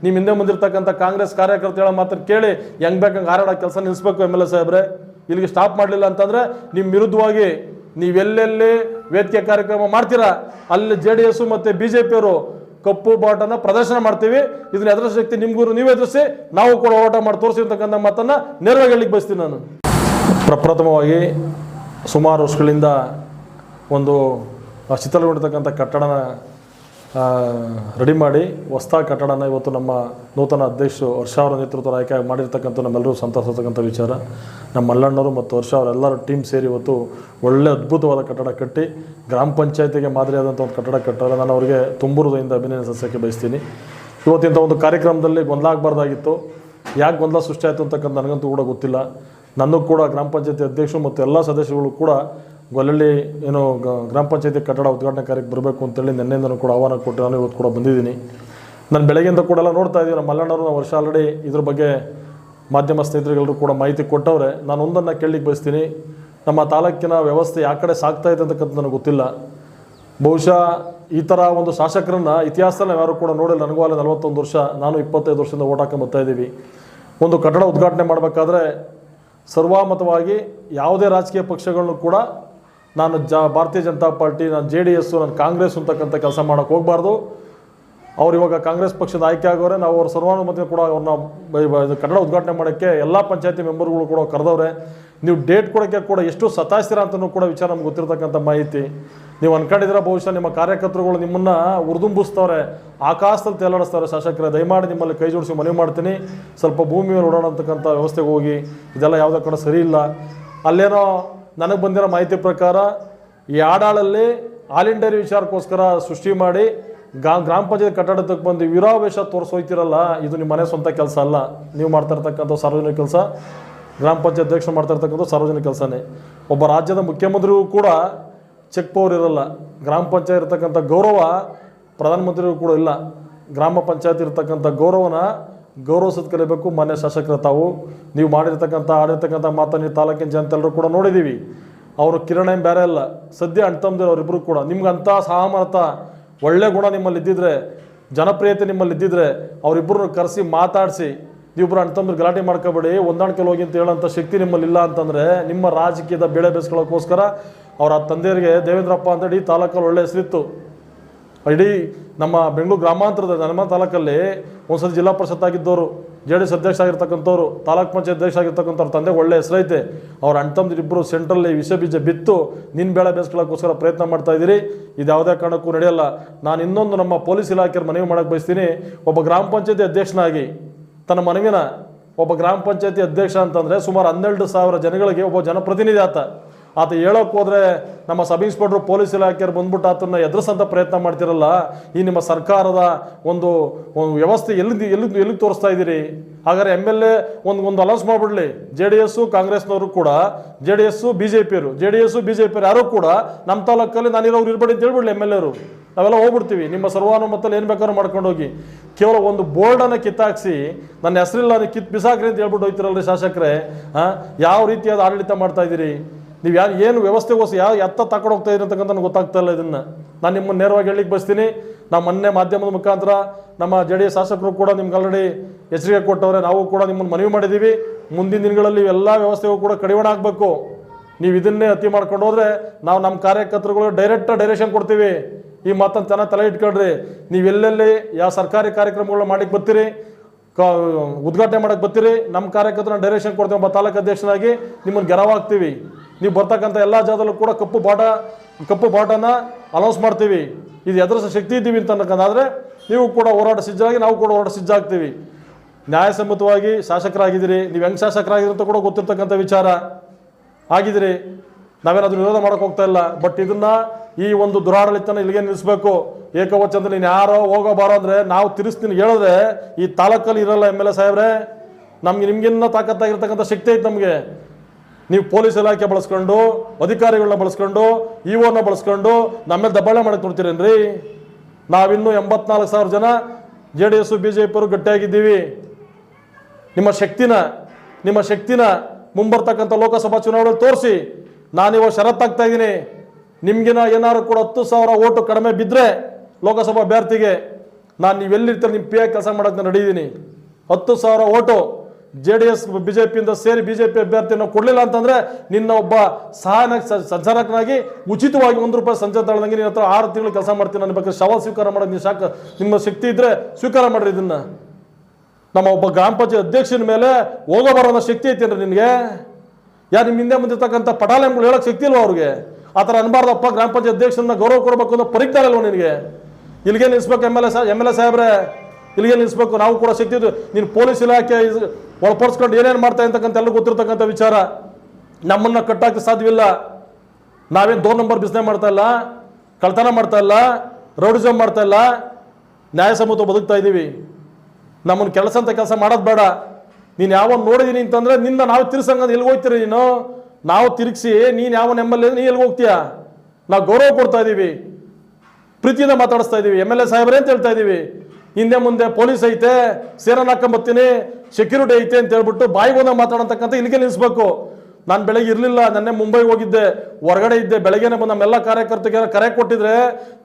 ನಿಮ್ ಹಿಂದೆ ಮುಂದಿರ್ತಕ್ಕಂಥ ಕಾಂಗ್ರೆಸ್ ಕಾರ್ಯಕರ್ತಗಳ ಮಾತ್ರ ಕೇಳಿ ಹೆಂಗ್ ಬೇಕಂಗ್ ಹಾರಾಡ ಕೆಲಸ ನಿಲ್ಸ್ಬೇಕು MLA ಸಾಹೇಬ್ರೆ. ಇಲ್ಲಿಗೆ ಸ್ಟಾಪ್ ಮಾಡ್ಲಿಲ್ಲ ಅಂತಂದ್ರೆ ನಿಮ್ ವಿರುದ್ಧವಾಗಿ ನೀವೆಲ್ಲೆಲ್ಲಿ ವೇದಿಕೆ ಕಾರ್ಯಕ್ರಮ ಮಾಡ್ತೀರಾ ಅಲ್ಲಿ JDS ಮತ್ತೆ BJP ಕಪ್ಪು ಬಾಟನ ಪ್ರದರ್ಶನ ಮಾಡ್ತೀವಿ. ಇದನ್ನ ಎದುರಿಸ ಶಕ್ತಿ ನಿಮ್ಗೂ ನೀವು ಎದುರಿಸಿ, ನಾವು ಕೂಡ ಹೋರಾಟ ಮಾಡಿ ತೋರಿಸಿರ್ತಕ್ಕಂಥ ಮಾತನ್ನ ನೇರವಾಗಿ ಹೇಳಿಕ್ಕೆ ಬಯಸ್ತೀನಿ ನಾನು. ಪ್ರಪ್ರಥಮವಾಗಿ ಸುಮಾರು ವರ್ಷಗಳಿಂದ ಒಂದು ಶಿಥಿಲಗೊಂಡಿರ್ತಕ್ಕಂಥ ಕಟ್ಟಡನ ರೆಡಿ ಮಾಡಿ ಹೊಸದಾಗಿ ಕಟ್ಟಡನ ಇವತ್ತು ನಮ್ಮ ನೂತನ ಅಧ್ಯಕ್ಷರು ವರ್ಷ ಅವರ ನೇತೃತ್ವದ ಆಯ್ಕೆ ಮಾಡಿರ್ತಕ್ಕಂಥ ನಮ್ಮೆಲ್ಲರೂ ಸಂತೋಷತಕ್ಕಂಥ ವಿಚಾರ. ನಮ್ಮ ಮಲ್ಲಣ್ಣವರು ಮತ್ತು ವರ್ಷ ಅವರೆಲ್ಲರೂ ಟೀಮ್ ಸೇರಿ ಇವತ್ತು ಒಳ್ಳೆ ಅದ್ಭುತವಾದ ಕಟ್ಟಡ ಕಟ್ಟಿ ಗ್ರಾಮ ಪಂಚಾಯತಿಗೆ ಮಾದರಿಯಾದಂಥ ಒಂದು ಕಟ್ಟಡ ಕಟ್ಟಾರೆ. ನಾನು ಅವರಿಗೆ ತುಂಬ ಹೃದಯದಿಂದ ಅಭಿನಂದನೆ ಸಲ್ಲಿಸೋಕ್ಕೆ ಬಯಸ್ತೀನಿ. ಇವತ್ತಿಂಥ ಒಂದು ಕಾರ್ಯಕ್ರಮದಲ್ಲಿ ಗೊಂದಲ ಆಗಬಾರ್ದಾಗಿತ್ತು. ಯಾಕೆ ಗೊಂದಲ ಸೃಷ್ಟಿ ಆಯಿತು ಅಂತಕ್ಕಂಥ ನನಗಂತೂ ಕೂಡ ಗೊತ್ತಿಲ್ಲ. ನನಗೂ ಕೂಡ ಗ್ರಾಮ ಪಂಚಾಯತಿ ಅಧ್ಯಕ್ಷರು ಮತ್ತು ಎಲ್ಲ ಸದಸ್ಯರುಗಳು ಕೂಡ ಗೊಲ್ಲಳ್ಳಿ ಏನು ಗ್ರಾಮ ಪಂಚಾಯತಿ ಕಟ್ಟಡ ಉದ್ಘಾಟನೆ ಕಾರ್ಯಕ್ಕೆ ಬರಬೇಕು ಅಂತೇಳಿ ನಿನ್ನೆಯಿಂದನೂ ಕೂಡ ಆಹ್ವಾನ ಕೊಟ್ಟು ನಾನು ಇವತ್ತು ಕೂಡ ಬಂದಿದ್ದೀನಿ. ನಾನು ಬೆಳಗ್ಗೆಯಿಂದ ಕೂಡ ಎಲ್ಲ ನೋಡ್ತಾ ಇದ್ದೀವಿ. ನಮ್ಮ ಮಲ್ಲಣ್ಣವರು ನಾವು ವರ್ಷ ಆಲ್ರೆಡಿ ಇದ್ರ ಬಗ್ಗೆ ಮಾಧ್ಯಮ ಸ್ನೇಹಿತರುಗಳು ಕೂಡ ಮಾಹಿತಿ ಕೊಟ್ಟವ್ರೆ. ನಾನು ಒಂದನ್ನು ಕೇಳಲಿಕ್ಕೆ ಬಯಸ್ತೀನಿ. ನಮ್ಮ ತಾಲೂಕಿನ ವ್ಯವಸ್ಥೆ ಯಾವ ಕಡೆ ಸಾಗ್ತಾ ಇದೆ ಅಂತಕ್ಕಂಥ ನನಗೆ ಗೊತ್ತಿಲ್ಲ. ಬಹುಶಃ ಈ ಥರ ಒಂದು ಶಾಸಕರನ್ನ ಇತಿಹಾಸದಲ್ಲಿ ನಾವು ಯಾರು ಕೂಡ ನೋಡಿಲ್ಲ. ನನಗೂ ಅಲ್ಲಿ 41 ವರ್ಷ, ನಾನು 25 ವರ್ಷದಿಂದ ಓಟ್ ಹಾಕೊಂಡು ಬರ್ತಾ ಇದ್ದೀವಿ. ಒಂದು ಕಟ್ಟಡ ಉದ್ಘಾಟನೆ ಮಾಡಬೇಕಾದ್ರೆ ಸರ್ವಾಮತವಾಗಿ ಯಾವುದೇ ರಾಜಕೀಯ ಪಕ್ಷಗಳನ್ನು ಕೂಡ ನಾನು ಭಾರತೀಯ ಜನತಾ ಪಾರ್ಟಿ, ನಾನು JDS, ನಾನು ಕಾಂಗ್ರೆಸ್ ಅಂತಕ್ಕಂಥ ಕೆಲಸ ಮಾಡೋಕ್ಕೆ ಹೋಗಬಾರ್ದು. ಅವ್ರು ಇವಾಗ ಕಾಂಗ್ರೆಸ್ ಪಕ್ಷದ ಆಯ್ಕೆ ಆಗೋರೆ. ನಾವು ಅವ್ರ ಸರ್ವಾನುಮತ ಕೂಡ ಅವ್ರನ್ನ ಕನ್ನಡ ಉದ್ಘಾಟನೆ ಮಾಡೋಕ್ಕೆ ಎಲ್ಲ ಪಂಚಾಯತಿ ಮೆಂಬರ್ಗಳು ಕೂಡ ಕರೆದವ್ರೆ. ನೀವು ಡೇಟ್ ಕೊಡೋಕ್ಕೆ ಕೂಡ ಎಷ್ಟು ಸತಾಯಿಸ್ತೀರ ಅಂತಲೂ ಕೂಡ ವಿಚಾರ ನಮ್ಗೆ ಗೊತ್ತಿರತಕ್ಕಂಥ ಮಾಹಿತಿ. ನೀವು ಅನ್ಕೊಂಡಿದ್ರೆ ಬಹುಶಃ ನಿಮ್ಮ ಕಾರ್ಯಕರ್ತರುಗಳು ನಿಮ್ಮನ್ನು ಉರ್ದುಂಬಿಸ್ತವ್ರೆ, ಆಕಾಶದಲ್ಲಿ ತೇಲಾಡಿಸ್ತವ್ರೆ. ಶಾಸಕರೇ, ದಯಮಾಡಿ ನಿಮ್ಮಲ್ಲಿ ಕೈ ಜೋಡಿಸಿ ಮನವಿ ಮಾಡ್ತೀನಿ, ಸ್ವಲ್ಪ ಭೂಮಿ ಮೇಲೆ ಓಡಾಡೋಂತಕ್ಕಂಥ ವ್ಯವಸ್ಥೆಗೆ ಹೋಗಿ. ಇದೆಲ್ಲ ಯಾವುದೇ ಕಡೆ ಸರಿ ಇಲ್ಲ. ಅಲ್ಲೇನೋ ನನಗೆ ಬಂದಿರೋ ಮಾಹಿತಿ ಪ್ರಕಾರ ಈ ಆಡಾಳಲ್ಲಿ ಆಲ್ ಇಂಡಿಯಾ ವಿಚಾರಕ್ಕೋಸ್ಕರ ಸೃಷ್ಟಿ ಮಾಡಿ ಗ್ರಾಮ ಪಂಚಾಯತ್ ಕಟ್ಟಡಕ್ಕೆ ಬಂದು ವಿರಾವೇಶ ತೋರಿಸೋಯ್ತಿರಲ್ಲ, ಇದು ನಿಮ್ಮ ಮನೆ ಸ್ವಂತ ಕೆಲಸ ಅಲ್ಲ. ನೀವು ಮಾಡ್ತಾ ಇರ್ತಕ್ಕಂಥ ಸಾರ್ವಜನಿಕ ಕೆಲಸ, ಗ್ರಾಮ ಪಂಚಾಯತ್ ಅಧ್ಯಕ್ಷರು ಮಾಡ್ತಾ ಇರ್ತಕ್ಕಂಥ ಸಾರ್ವಜನಿಕ ಕೆಲಸನೇ. ಒಬ್ಬ ರಾಜ್ಯದ ಮುಖ್ಯಮಂತ್ರಿಗೂ ಕೂಡ ಚೆಕ್ ಪವರ್ ಇರಲ್ಲ. ಗ್ರಾಮ ಪಂಚಾಯತ್ ಇರ್ತಕ್ಕಂಥ ಗೌರವ ಪ್ರಧಾನಮಂತ್ರಿಗೂ ಕೂಡ ಇಲ್ಲ. ಗ್ರಾಮ ಪಂಚಾಯತ್ ಇರ್ತಕ್ಕಂಥ ಗೌರವನ ಗೌರವಿಸೋದು ಕಲಿಬೇಕು. ಮಾನ್ಯ ಶಾಸಕರ ತಾವು ನೀವು ಮಾಡಿರ್ತಕ್ಕಂಥ ಆಡಿರ್ತಕ್ಕಂಥ ಮಾತನ್ನು ನೀವು ತಾಲೂಕಿನ ಜನತೆಲ್ಲರೂ ಕೂಡ ನೋಡಿದ್ದೀವಿ. ಅವರು ಕಿರಣ ಬೇರೆ ಅಲ್ಲ, ಸದ್ಯ ಅಣ್ತಂದಿರು ಅವರಿಬ್ಬರು ಕೂಡ. ನಿಮ್ಗೆ ಅಂಥ ಸಹಮತ ಒಳ್ಳೆ ಗುಣ ನಿಮ್ಮಲ್ಲಿ ಇದ್ದಿದ್ರೆ, ಜನಪ್ರಿಯತೆ ನಿಮ್ಮಲ್ಲಿ ಇದ್ದಿದ್ರೆ ಅವರಿಬ್ಬರನ್ನು ಕರೆಸಿ ಮಾತಾಡಿಸಿ, ನೀವಿಬ್ಬರು ಅಣ್ತಂದ್ರೆ ಗಲಾಟೆ ಮಾಡ್ಕೋಬೇಡಿ, ಹೊಂದಾಣಿಕೆ ಹೋಗಿ ಅಂತ ಹೇಳೋಂಥ ಶಕ್ತಿ ನಿಮ್ಮಲ್ಲಿ ಇಲ್ಲ ಅಂತಂದರೆ ನಿಮ್ಮ ರಾಜಕೀಯದ ಬೇಳೆ ಬೇಯಿಸ್ಕೊಳ್ಳೋಕ್ಕೋಸ್ಕರ ಅವರ ತಂದೆಯರಿಗೆ ದೇವೇಂದ್ರಪ್ಪ ಅಂತ ಇಡೀ ತಾಲೂಕಲ್ಲಿ ಒಳ್ಳೆ ಹೆಸರಿತ್ತು. ಇಡೀ ನಮ್ಮ ಬೆಂಗಳೂರು ಗ್ರಾಮಾಂತರದ ನಮ್ಮ ತಾಲೂಕಲ್ಲಿ ಒಂದ್ಸತಿ ಜಿಲ್ಲಾ ಪರಿಷತ್ ಆಗಿದ್ದವರು, JDS ಅಧ್ಯಕ್ಷ ಆಗಿರ್ತಕ್ಕಂಥವ್ರು, ತಾಲೂಕ್ ಪಂಚಾಯತ್ ಅಧ್ಯಕ್ಷ ಆಗಿರ್ತಕ್ಕಂಥವ್ರ ತಂದೆಗೆ ಒಳ್ಳೆ ಹೆಸರೈತೆ. ಅವ್ರ ಅಣ್ತಂದಿರಿಬ್ಬರು ಸೆಂಟ್ರಲ್ಲಿ ವಿಷ ಬೀಜ ಬಿತ್ತು ನಿನ್ನ ಬೇಳೆ ಬೇಯಿಸ್ಕೊಳ್ಳೋಕ್ಕೋಸ್ಕರ ಪ್ರಯತ್ನ ಮಾಡ್ತಾ ಇದ್ದೀರಿ. ಇದು ಯಾವುದೇ ಕಾರಣಕ್ಕೂ ನಡೆಯಲ್ಲ. ನಾನು ಇನ್ನೊಂದು ನಮ್ಮ ಪೊಲೀಸ್ ಇಲಾಖೆಯವ್ರ ಮನವಿ ಮಾಡೋಕ್ಕೆ ಬಯಸ್ತೀನಿ. ಒಬ್ಬ ಗ್ರಾಮ ಪಂಚಾಯತಿ ಅಧ್ಯಕ್ಷನಾಗಿ ತನ್ನ ಮನವಿನ, ಒಬ್ಬ ಗ್ರಾಮ ಪಂಚಾಯತಿ ಅಧ್ಯಕ್ಷ ಅಂತಂದರೆ ಸುಮಾರು 12,000 ಜನಗಳಿಗೆ ಒಬ್ಬ ಜನಪ್ರತಿನಿಧಿ ಆತ ಹೇಳೋಕೆ ಹೋದರೆ ನಮ್ಮ ಸಬ್ ಇನ್ಸ್ಪೆಕ್ಟ್ರು ಪೊಲೀಸ್ ಇಲಾಖೆಯವ್ರು ಬಂದ್ಬಿಟ್ಟು ಆತನ ಎದುರಿಸಂಥ ಪ್ರಯತ್ನ ಮಾಡ್ತಿರಲ್ಲ. ಈ ನಿಮ್ಮ ಸರ್ಕಾರದ ಒಂದು ವ್ಯವಸ್ಥೆ ಎಲ್ಲಿಗೆ ತೋರಿಸ್ತಾ ಇದ್ದೀರಿ? ಹಾಗಾದ್ರೆ MLA ಒಂದು ಅಲೌನ್ಸ್ ಮಾಡಿಬಿಡ್ಲಿ. JDS ಕಾಂಗ್ರೆಸ್ನವರು ಕೂಡ, JDS BJP ಯಾರು ಕೂಡ ನಮ್ಮ ತಾಲೂಕಲ್ಲಿ ನಾನಿರೋರು ಇರ್ಬೇಡಿ ಅಂತ ಹೇಳ್ಬಿಡ್ಲಿ. MLAರು ನಾವೆಲ್ಲ ಹೋಗ್ಬಿಡ್ತೀವಿ, ನಿಮ್ಮ ಸರ್ವಾನುಮತದಲ್ಲಿ ಏನು ಬೇಕಾದ್ರೂ ಮಾಡ್ಕೊಂಡು ಹೋಗಿ. ಕೇವಲ ಒಂದು ಬೋರ್ಡನ್ನು ಕಿತ್ತಾಕ್ಸಿ ನನ್ನ ಹೆಸರಿಲ್ಲ ಅದು ಕಿತ್ತು ಬಿಸಾಕ್ರಿ ಅಂತ ಹೇಳ್ಬಿಟ್ಟು ಹೋಗ್ತಿರಲ್ರಿ ಶಾಸಕರೇ. ಯಾವ ರೀತಿಯಾದ ಆಡಳಿತ ಮಾಡ್ತಾ ಇದ್ದೀರಿ ನೀವು? ಏನು ವ್ಯವಸ್ಥೆಗೋಸ್ಕರ ಎತ್ತ ತಗೊಂಡು ಹೋಗ್ತಾ ಇದ್ದೀರಿ ಅಂತಕ್ಕಂಥ ನನಗೆ ಗೊತ್ತಾಗ್ತಾ ಇಲ್ಲ. ಇದನ್ನು ನಾನು ನಿಮ್ಮನ್ನು ನೇರವಾಗಿ ಹೇಳಲಿಕ್ಕೆ ಬಯಸ್ತೀನಿ. ನಾವು ಮೊನ್ನೆ ಮಾಧ್ಯಮದ ಮುಖಾಂತರ ನಮ್ಮ JDS ಶಾಸಕರು ಕೂಡ ನಿಮ್ಗೆ ಆಲ್ರೆಡಿ ಎಚ್ಚರಿಕೆ ಕೊಟ್ಟವ್ರೆ. ನಾವು ಕೂಡ ನಿಮ್ಮನ್ನು ಮನವಿ ಮಾಡಿದ್ದೀವಿ. ಮುಂದಿನ ದಿನಗಳಲ್ಲಿ ಎಲ್ಲ ವ್ಯವಸ್ಥೆಗೂ ಕೂಡ ಕಡಿವಾಣ ಆಗಬೇಕು. ನೀವು ಇದನ್ನೇ ಅತಿ ಮಾಡ್ಕೊಂಡು ಹೋದರೆ ನಾವು ನಮ್ಮ ಕಾರ್ಯಕರ್ತರುಗಳು ಡೈರೆಕ್ಷನ್ ಕೊಡ್ತೀವಿ. ಈ ಮಾತನ್ನು ಚೆನ್ನಾಗಿ ತಲೆ ಇಟ್ಕೊಳ್ರಿ. ನೀವೆಲ್ಲೆಲ್ಲಿ ಯಾವ ಸರ್ಕಾರಿ ಕಾರ್ಯಕ್ರಮಗಳನ್ನ ಮಾಡಲಿಕ್ಕೆ ಬರ್ತೀರಿ, ಉದ್ಘಾಟನೆ ಮಾಡಕ್ಕೆ ಬರ್ತೀರಿ, ನಮ್ಮ ಕಾರ್ಯಕರ್ತರನ್ನ ಡೈರೆಕ್ಷನ್ ಕೊಡ್ತೀವಿ. ಒಬ್ಬ ತಾಲೂಕು ಅಧ್ಯಕ್ಷನಾಗಿ ನಿಮ್ಮನ್ನು ಗೆರವಾಗ್ತೀವಿ. ನೀವು ಬರ್ತಕ್ಕಂಥ ಎಲ್ಲ ಜಾಗದಲ್ಲೂ ಕೂಡ ಕಪ್ಪು ಬಾಟನ ಅನೌನ್ಸ್ ಮಾಡ್ತೀವಿ. ಇದು ಎದುರಿಸೋ ಶಕ್ತಿ ಇದ್ದೀವಿ ಅಂತಕ್ಕಂಥಾದರೆ ನೀವು ಕೂಡ ಹೋರಾಟ ಸಿದ್ಧರಾಗಿ, ನಾವು ಕೂಡ ಹೋರಾಟ ಸಿದ್ಧಾಗ್ತೀವಿ. ನ್ಯಾಯಸಮ್ಮತವಾಗಿ ಶಾಸಕರಾಗಿದ್ದೀರಿ. ನೀವು ಹೆಂಗೆ ಶಾಸಕರಾಗಿದ್ದೀರಿ ಅಂತ ಕೂಡ ಗೊತ್ತಿರ್ತಕ್ಕಂಥ ವಿಚಾರ ಆಗಿದ್ದೀರಿ. ನಾವೇನಾದ್ರೂ ವಿರೋಧ ಮಾಡೋಕೆ ಹೋಗ್ತಾ ಇಲ್ಲ. ಬಟ್ ಇದನ್ನ ಈ ಒಂದು ದುರಾಡಳಿತನ ಇಲ್ಲಿಗೆ ನಿಲ್ಲಿಸಬೇಕು. ಏಕವಚನದಲ್ಲಿ ನೀನು ಯಾರೋ ಹೋಗೋ ಬಾರೋ ಅಂದರೆ ನಾವು ತಿರ್ಸ್ತೀನಿ ಹೇಳಿದ್ರೆ ಈ ತಾಲೂಕಲ್ಲಿ ಇರಲ್ಲ. MLA ಸಾಹೇಬ್ರೆ, ನಿಮ್ಗಿನ್ನ ತಾಕತ್ತಾಗಿರ್ತಕ್ಕಂಥ ಶಕ್ತಿ ಐತೆ ನಮಗೆ. ನೀವು ಪೊಲೀಸ್ ಇಲಾಖೆ ಬಳಸ್ಕೊಂಡು, ಅಧಿಕಾರಿಗಳನ್ನ ಬಳಸ್ಕೊಂಡು, EOನ ಬಳಸ್ಕೊಂಡು ನಮ್ಮೇಲೆ ದಬ್ಬಾಳೆ ಮಾಡಕ್ಕೆ ನೋಡ್ತೀರೇನ್ರಿ? ನಾವಿನ್ನೂ 84,000 ಜನ JDS BJP ಗಟ್ಟಿಯಾಗಿದ್ದೀವಿ. ನಿಮ್ಮ ಶಕ್ತಿನ ಮುಂಬರ್ತಕ್ಕಂಥ ಲೋಕಸಭಾ ಚುನಾವಣೆಯಲ್ಲಿ ತೋರಿಸಿ. ನಾನಿವಾಗ ಷರತ್ತಾಗ್ತಾ ಇದ್ದೀನಿ, ನಿಮ್ಗಿನ ಏನಾದ್ರು ಕೂಡ 10,000 ಓಟು ಕಡಿಮೆ ಬಿದ್ದರೆ ಲೋಕಸಭಾ ಅಭ್ಯರ್ಥಿಗೆ ನಾನು ನೀವೆಲ್ಲಿರ್ತಾರೆ ನಿಮ್ಮ ಪಿ ಕೆಲಸ ಮಾಡೋಕ್ಕೆ ನಾನು ನಡೆಯಿದ್ದೀನಿ. 10,000 ಓಟು JDS BJPಯಿಂದ ಸೇರಿ BJP ಅಭ್ಯರ್ಥಿಯನ್ನು ಕೊಡಲಿಲ್ಲ ಅಂತಂದರೆ ನಿನ್ನ ಒಬ್ಬ ಸಂಚಾಲಕನಾಗಿ ಉಚಿತವಾಗಿ ₹1 ಸಂಚಾರ ತಗೊಳ್ಳಂಗೆ ನಿನ್ನ ಹತ್ರ 6 ತಿಂಗಳು ಕೆಲಸ ಮಾಡ್ತೀನಿ. ನನ್ನ ಬಗ್ಗೆ ಸವಾಲು ಸ್ವೀಕಾರ ಮಾಡೋದು ನಿಮ್ಮ ಶಕ್ತಿ ಇದ್ದರೆ ಸ್ವೀಕಾರ ಮಾಡಿರಿ. ಇದನ್ನು ನಮ್ಮ ಒಬ್ಬ ಗ್ರಾಮ ಪಂಚಾಯತ್ ಅಧ್ಯಕ್ಷನ ಮೇಲೆ ಹೋಗೋ ಬರೋ ಶಕ್ತಿ ಐತೇನ್ರಿ ನಿನಗೆ? ಯಾರು ನಿಮ್ಮ ಹಿಂದೆ ಬಂದಿರ್ತಕ್ಕಂಥ ಪಟಾಲೆಗಳು ಹೇಳೋಕ್ಕೆ ಶಕ್ತಿ ಇಲ್ವ ಅವ್ರಿಗೆ? ಆ ಥರ ಅನ್ಬಾರ್ದಪ್ಪ. ಗ್ರಾಮ ಪಂಚಾಯತ್ ಅಧ್ಯಕ್ಷರನ್ನ ಗೌರವ ಕೊಡಬೇಕು ಅನ್ನೋ ಪರಿಜ್ಞಾನ ಇಲ್ವ ನಿನಗೆ? ಇಲ್ಲಿಗೆ ನಿಲ್ಲಿಸ್ಬೇಕು MLA ಸಾಹೇಬ್ರೆ, ಇಲ್ಲಿಗೆ ನಿಲ್ಲಿಸ್ಬೇಕು. ನಾವು ಕೂಡ ಶಕ್ತಿ ಇದ್ದು ನೀನು ಪೊಲೀಸ್ ಇಲಾಖೆ ಒಳಪಡಿಸ್ಕೊಂಡು ಏನೇನು ಮಾಡ್ತಾ ಅಂತಕ್ಕಂಥ ಎಲ್ಲ ಗೊತ್ತಿರ್ತಕ್ಕಂಥ ವಿಚಾರ. ನಮ್ಮನ್ನು ಕಟ್ಟಾಕಕ್ಕೆ ಸಾಧ್ಯವಿಲ್ಲ. ನಾವೇನು 2 ನಂಬರ್ ಬಿಸ್ನೆಸ್ ಮಾಡ್ತಾ ಇಲ್ಲ, ಕಳ್ತನ ಮಾಡ್ತಾ ಇಲ್ಲ, ರೌಡಿಸಮ್ ಮಾಡ್ತಾ ಇಲ್ಲ, ನ್ಯಾಯಸಮ್ಮತ ಬದುಕ್ತಾ ಇದ್ದೀವಿ. ನಮ್ಮನ್ನು ಕೆಲಸ ಮಾಡೋದು ಬೇಡ. ನೀನು ಯಾವನ್ ನೋಡಿದೀನಿ ಅಂತಂದ್ರೆ ನಿನ್ನ ನಾವು ತಿರ್ಸಂಗ ಎಲ್ಲಿ ಹೋಗ್ತೀರಿ ನೀನು? ನಾವು ತಿರುಗಿಸಿ ನೀನು ಯಾವನ್ MLA ನೀ ಎಲ್ಲಿ ಹೋಗ್ತೀಯ? ನಾವು ಗೌರವ ಕೊಡ್ತಾ ಇದ್ದೀವಿ, ಪ್ರೀತಿಯಿಂದ ಮಾತಾಡಿಸ್ತಾ ಇದ್ದೀವಿ. MLA ಸಾಹೇಬ್ರೆ ಅಂತ ಹೇಳ್ತಾ ಇದ್ದೀವಿ. ಹಿಂದೆ ಮುಂದೆ ಪೊಲೀಸ್ ಐತೆ, ಸೇರನ್ ಹಾಕೊಂಬತ್ತೀನಿ, ಸೆಕ್ಯೂರಿಟಿ ಐತೆ ಅಂತ ಹೇಳ್ಬಿಟ್ಟು ಬಾಯಿಗೆ ಬಂದಾಗ ಮಾತಾಡತಕ್ಕಂಥ ಇಲ್ಲಿಗೆ ನಿಲ್ಲಿಸ್ಬೇಕು. ನಾನು ಬೆಳಗ್ಗೆ ಇರಲಿಲ್ಲ, ನೆನ್ನೆ ಮುಂಬೈಗೆ ಹೋಗಿದ್ದೆ, ಹೊರಗಡೆ ಇದ್ದೆ. ಬೆಳಗ್ಗೆನೆ ಬಂದು ನಮ್ಮೆಲ್ಲ ಕಾರ್ಯಕರ್ತರಿಗೆ ಕರೆ ಕೊಟ್ಟಿದ್ರೆ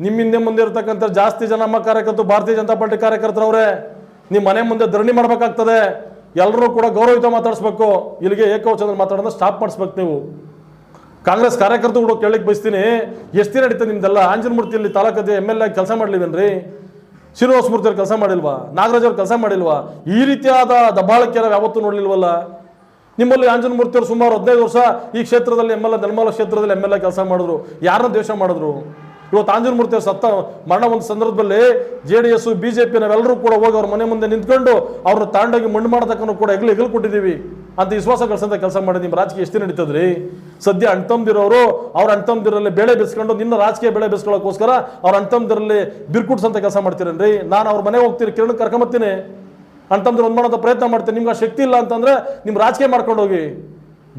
ನಿಮ್ಮ ಹಿಂದೆ ಮುಂದೆ ಇರ್ತಕ್ಕಂಥ ಜಾಸ್ತಿ ಜನ ನಮ್ಮ ಕಾರ್ಯಕರ್ತರು ಭಾರತೀಯ ಜನತಾ ಪಾರ್ಟಿ ಕಾರ್ಯಕರ್ತರವ್ರೆ. ನಿಮ್ಮ ಮನೆ ಮುಂದೆ ಧರಣಿ ಮಾಡಬೇಕಾಗ್ತದೆ. ಎಲ್ಲರೂ ಕೂಡ ಗೌರವಯುತ ಮಾತಾಡಿಸ್ಬೇಕು. ಇಲ್ಲಿಗೆ ಏಕವಚನದಲ್ಲಿ ಮಾತಾಡೋದನ್ನ ಸ್ಟಾಪ್ ಮಾಡಿಸ್ಬೇಕು. ನೀವು ಕಾಂಗ್ರೆಸ್ ಕಾರ್ಯಕರ್ತರು ಕೂಡ ಕೇಳಲಿಕ್ಕೆ ಬಯಸ್ತೀನಿ, ಎಷ್ಟು ದಿನ ನಡೀತದೆ ನಿಮ್ದೆಲ್ಲ? ಆಂಜನಮೂರ್ತಿಯಲ್ಲಿ ತಾಲೂಕದ MLA ಕೆಲಸ ಮಾಡಲಿವೇನ್ರಿ? ಶ್ರೀನಿವಾಸ ಮೂರ್ತಿಯವ್ರು ಕೆಲಸ ಮಾಡಿಲ್ವಾ? ನಾಗರಾಜ್ ಅವ್ರು ಕೆಲಸ ಮಾಡಿಲ್ವಾ? ಈ ರೀತಿಯಾದ ದಬ್ಬಾಳಿಕೆ ಯಾವತ್ತೂ ನೋಡ್ಲಿಲ್ವಲ್ಲ. ನಿಮ್ಮಲ್ಲಿ ಆಂಜನಮೂರ್ತಿಯವರು ಸುಮಾರು 15 ವರ್ಷ ಈ ಕ್ಷೇತ್ರದಲ್ಲಿ ನೆಲಮಂಗಲ ಕ್ಷೇತ್ರದಲ್ಲಿ MLA ಕೆಲಸ ಮಾಡಿದ್ರು. ಯಾರನ್ನ ದ್ವೇಷ ಮಾಡಿದ್ರು? ಇವತ್ತು ಆಂಜನಮೂರ್ತಿಯವರು ಸತ್ತ ಮರಣ ಒಂದು ಸಂದರ್ಭದಲ್ಲಿ JDS BJP ನಾವೆಲ್ಲರೂ ಕೂಡ ಹೋಗಿ ಅವ್ರ ಮನೆ ಮುಂದೆ ನಿಂತ್ಕೊಂಡು ಅವ್ರನ್ನ ತಾಂಡೋಗಿ ಮಣ್ಣು ಮಾಡೋದಕ್ಕೂ ಕೂಡ ಹೆಗಲು ಕೊಟ್ಟಿದ್ದೀವಿ ಅಂತ ವಿಶ್ವಾಸ ಗಳಿಸಂತ ಕೆಲಸ ಮಾಡಿ ನಿಮ್ಮ ರಾಜಕೀಯ ಎಷ್ಟು ನಡೀತದ್ರಿ? ಸದ್ಯ ಅಣ್ತಂದಿರೋರು ಅವ್ರ ಅಣ್ತಂದಿರಲ್ಲಿ ಬೆಳೆ ಬೆಸ್ಕೊಂಡು ನಿನ್ನ ರಾಜಕೀಯ ಬೆಳೆ ಬೆಸ್ಕೊಳ್ಳೋಕ್ಕೋಸ್ಕರ ಅವ್ರ ಅಣ್ತಂದಿರಲ್ಲಿ ಬಿರ್ಕುಡ್ಸಂತ ಕೆಲಸ ಮಾಡ್ತೀರೇನ್ರಿ? ನಾನು ಅವ್ರ ಮನೆಗೆ ಹೋಗ್ತೀನಿ, ಕಿರಣ್ ಕರ್ಕೊಂಬತ್ತೀನಿ, ಅಣ್ತಂದಿರು ಒಂದು ಮಾಡೋದ ಪ್ರಯತ್ನ ಮಾಡ್ತೀನಿ. ನಿಮ್ಗೆ ಆ ಶಕ್ತಿ ಇಲ್ಲ ಅಂತಂದ್ರೆ ನಿಮ್ಮ ರಾಜಕೀಯ ಮಾಡ್ಕೊಂಡು ಹೋಗಿ.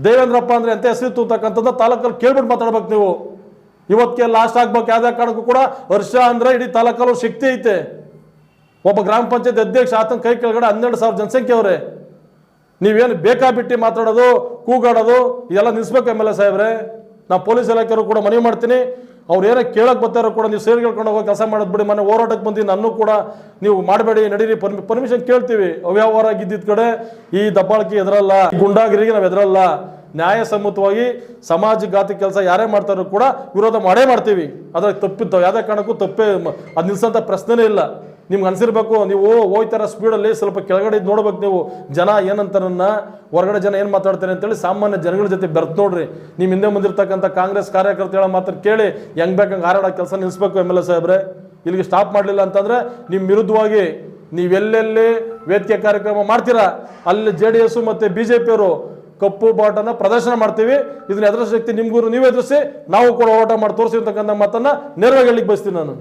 ದೇವೇಂದ್ರಪ್ಪ ಅಂದ್ರೆ ಎಂತ ಹೆಸರು ತೂತಕ್ಕಂಥದ್ದು ತಾಲೂಕಲ್ಲಿ ಕೇಳ್ಬಿಟ್ಟು ಮಾತಾಡ್ಬೇಕು ನೀವು. ಇವತ್ತಿಗೆ ಲಾಸ್ಟ್ ಆಗ್ಬೇಕು. ಯಾವುದೇ ಕಾರಣಕ್ಕೂ ಕೂಡ ವರ್ಷ ಅಂದ್ರೆ ಇಡೀ ತಾಲೂಕಲ್ಲಿ ಶಕ್ತಿ ಐತೆ. ಒಬ್ಬ ಗ್ರಾಮ ಪಂಚಾಯತ್ ಅಧ್ಯಕ್ಷ ಆತನ ಕೈ ಕೆಳಗಡೆ 12,000 ಜನಸಂಖ್ಯೆ ಅವರೇ. ನೀವೇನು ಬೇಕಾಬಿಟ್ಟು ಮಾತಾಡೋದು, ಕೂಗಾಡೋದು ಇದೆಲ್ಲ ನಿಲ್ಲಿಸ್ಬೇಕು MLA ಸಾಹೇಬ್ರೆ. ನಾ ಪೊಲೀಸ್ ಇಲಾಖೆಯವರು ಕೂಡ ಮನವಿ ಮಾಡ್ತೀನಿ. ಅವ್ರು ಏನೋ ಕೇಳಕ್ಕೆ ಬರ್ತಾರೋ ಕೂಡ ನೀವು ಸೇರಿ ಕೇಳ್ಕೊಂಡು ಹೋಗೋ ಕೆಲಸ ಮಾಡೋದು ಬಿಡಿ. ಮನೆ ಹೋರಾಟಕ್ಕೆ ಬಂದು ನನ್ನೂ ಕೂಡ ನೀವು ಮಾಡಬೇಡಿ, ನಡೀರಿ, ಪರ್ಮಿಷನ್ ಕೇಳ್ತೀವಿ. ಅವ್ಯವಹಾರಾಗಿದ್ದಿದ್ದ ಕಡೆ ಈ ದಬ್ಬಾಳಿಕೆ ಎದುರಲ್ಲ, ಗುಂಡಾಗಿರಿಗೆ ನಾವು ಎದುರಲ್ಲ. ನ್ಯಾಯಸಮ್ಮತವಾಗಿ ಸಮಾಜಘಾತಿ ಕೆಲಸ ಯಾರೇ ಮಾಡ್ತಾರೋ ಕೂಡ ವಿರೋಧ ಮಾಡೇ ಮಾಡ್ತೀವಿ. ಅದ್ರಾಗ ತಪ್ಪಿತ್ತು ಯಾವುದೇ ಕಾರಣಕ್ಕೂ ತಪ್ಪೇ ಅದು ನಿಲ್ಸೋಂಥ ಪ್ರಶ್ನೆನೇ ಇಲ್ಲ. ನಿಮ್ಗೆ ಅನ್ಸಿರ್ಬೇಕು, ನೀವು ಹೋಗ್ತಾರ ಸ್ಪೀಡಲ್ಲಿ ಸ್ವಲ್ಪ ಕೆಳಗಡೆ ನೋಡ್ಬೇಕು. ನೀವು ಜನ ಏನಂತಾರನ್ನ, ಹೊರಗಡೆ ಜನ ಏನು ಮಾತಾಡ್ತಾರೆ ಅಂತೇಳಿ ಸಾಮಾನ್ಯ ಜನಗಳ ಜೊತೆ ಬೆರ್ತು ನೋಡ್ರಿ. ನಿಮ್ಮ ಹಿಂದೆ ಮುಂದಿರ್ತಕ್ಕಂಥ ಕಾಂಗ್ರೆಸ್ ಕಾರ್ಯಕರ್ತರು ಹೇಳೋ ಮಾತ್ರ ಕೇಳಿ ಹೆಂಗ್ ಬೇಕಂಗೆ ಹಾರಾಡೋ ಕೆಲಸ ನಿಲ್ಲಿಸ್ಬೇಕು. MLA ಸಾಹೇಬ್ರೆ, ಇಲ್ಲಿಗೆ ಸ್ಟಾಪ್ ಮಾಡಲಿಲ್ಲ ಅಂತಂದ್ರೆ ನಿಮ್ಮ ವಿರುದ್ಧವಾಗಿ ನೀವೆಲ್ಲೆಲ್ಲಿ ವೇದಿಕೆ ಕಾರ್ಯಕ್ರಮ ಮಾಡ್ತೀರಾ ಅಲ್ಲಿ JDS ಮತ್ತು BJP ಅವರು ಕಪ್ಪು ಬಾಟನ್ನ ಪ್ರದರ್ಶನ ಮಾಡ್ತೀವಿ. ಇದನ್ನ ಎದುರಿಸೋ ಶಕ್ತಿ ನಿಮ್ಗೂ ನೀವು ಎದುರಿಸಿ, ನಾವು ಕೂಡ ಹೋರಾಟ ಮಾಡಿ ತೋರಿಸಿರ್ತಕ್ಕಂಥ ಮಾತನ್ನ ನೇರವಾಗಿ ಹೇಳಿಕ್ಕೆ ಬಯಸ್ತೀನಿ ನಾನು.